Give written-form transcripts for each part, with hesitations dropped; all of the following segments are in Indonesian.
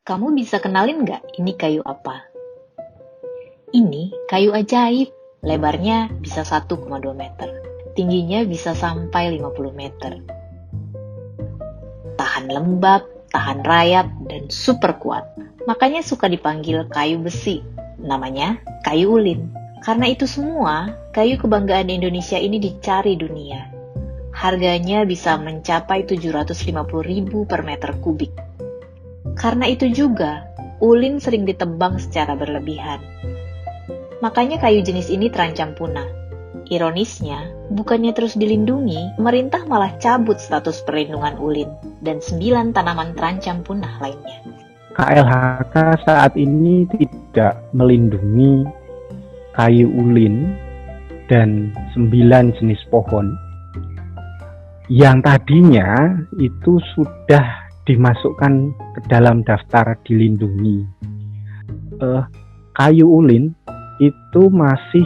Kamu bisa kenalin nggak ini kayu apa? Ini kayu ajaib, lebarnya bisa 1,2 meter, tingginya bisa sampai 50 meter. Tahan lembab, tahan rayap, dan super kuat. Makanya suka dipanggil kayu besi, namanya kayu ulin. Karena itu semua, kayu kebanggaan Indonesia ini dicari dunia. Harganya bisa mencapai 750.000 per meter kubik. Karena itu juga, ulin sering ditebang secara berlebihan. Makanya kayu jenis ini terancam punah. Ironisnya, bukannya terus dilindungi, pemerintah malah cabut status perlindungan ulin dan 9 tanaman terancam punah lainnya. KLHK saat ini tidak melindungi kayu ulin dan 9 jenis pohon yang tadinya itu sudah dimasukkan ke dalam daftar dilindungi. Kayu ulin itu masih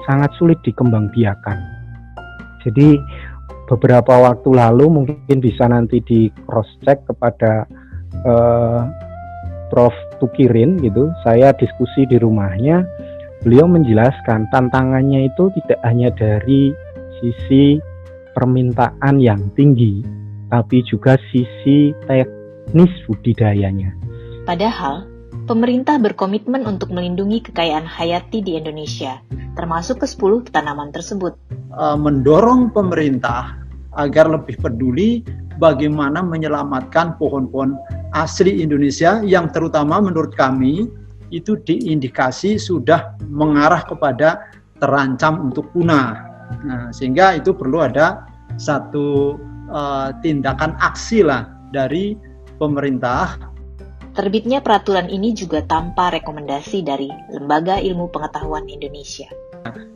sangat sulit dikembangbiakan. Jadi beberapa waktu lalu mungkin bisa nanti di cross check kepada Prof. Tukirin gitu. Saya diskusi di rumahnya, beliau menjelaskan tantangannya itu tidak hanya dari sisi permintaan yang tinggi, tapi juga sisi teknis budidayanya. Padahal, pemerintah berkomitmen untuk melindungi kekayaan hayati di Indonesia, termasuk ke-10 tanaman tersebut. Mendorong pemerintah agar lebih peduli bagaimana menyelamatkan pohon-pohon asli Indonesia yang terutama menurut kami itu diindikasi sudah mengarah kepada terancam untuk punah. Nah, sehingga itu perlu ada satu tindakan aksi lah dari pemerintah. Terbitnya peraturan ini juga tanpa rekomendasi dari Lembaga Ilmu Pengetahuan Indonesia.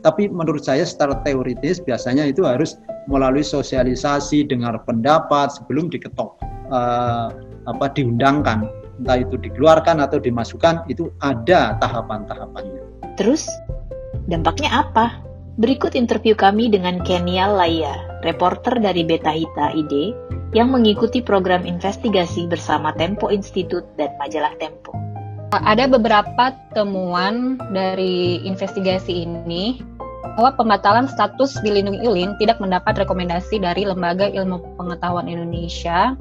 Tapi menurut saya secara teoritis biasanya itu harus melalui sosialisasi, dengar pendapat sebelum diketok, diundangkan. Entah itu dikeluarkan atau dimasukkan, itu ada tahapan-tahapannya. Terus, dampaknya apa? Berikut interview kami dengan Kenia Laya, reporter dari Beta Hita ID, yang mengikuti program investigasi bersama Tempo Institute dan majalah Tempo. Ada beberapa temuan dari investigasi ini bahwa pembatalan status dilindungi ulin tidak mendapat rekomendasi dari Lembaga Ilmu Pengetahuan Indonesia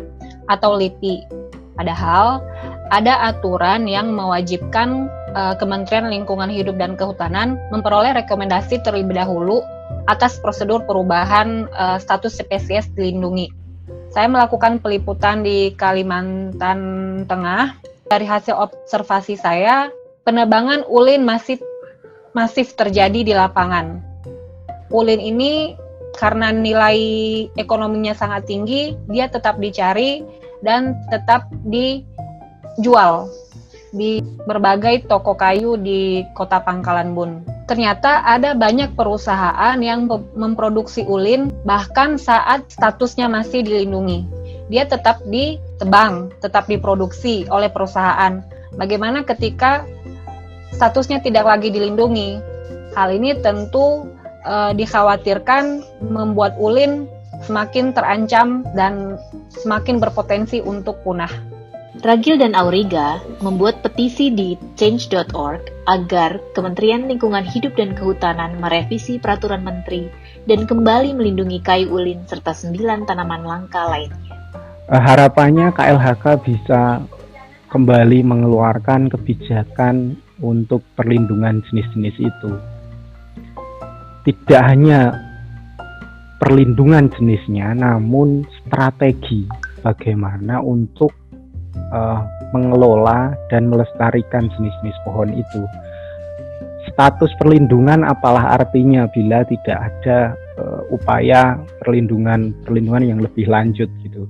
atau LIPI. Padahal ada aturan yang mewajibkan Kementerian Lingkungan Hidup dan Kehutanan memperoleh rekomendasi terlebih dahulu atas prosedur perubahan status spesies dilindungi. Saya melakukan peliputan di Kalimantan Tengah. Dari hasil observasi saya, penebangan ulin masif terjadi di lapangan. Ulin ini karena nilai ekonominya sangat tinggi, dia tetap dicari dan tetap dijual di berbagai toko kayu di Kota Pangkalan Bun. Ternyata ada banyak perusahaan yang memproduksi ulin bahkan saat statusnya masih dilindungi. Dia tetap ditebang, tetap diproduksi oleh perusahaan. Bagaimana ketika statusnya tidak lagi dilindungi? Hal ini tentu dikhawatirkan membuat ulin semakin terancam dan semakin berpotensi untuk punah. Ragil dan Auriga membuat petisi di change.org agar Kementerian Lingkungan Hidup dan Kehutanan merevisi peraturan menteri dan kembali melindungi kayu ulin serta 9 tanaman langka lainnya. Harapannya KLHK bisa kembali mengeluarkan kebijakan untuk perlindungan jenis-jenis itu. Tidak hanya perlindungan jenisnya, namun strategi bagaimana untuk mengelola dan melestarikan jenis-jenis pohon itu. Status perlindungan apalah artinya bila tidak ada upaya perlindungan yang lebih lanjut gitu.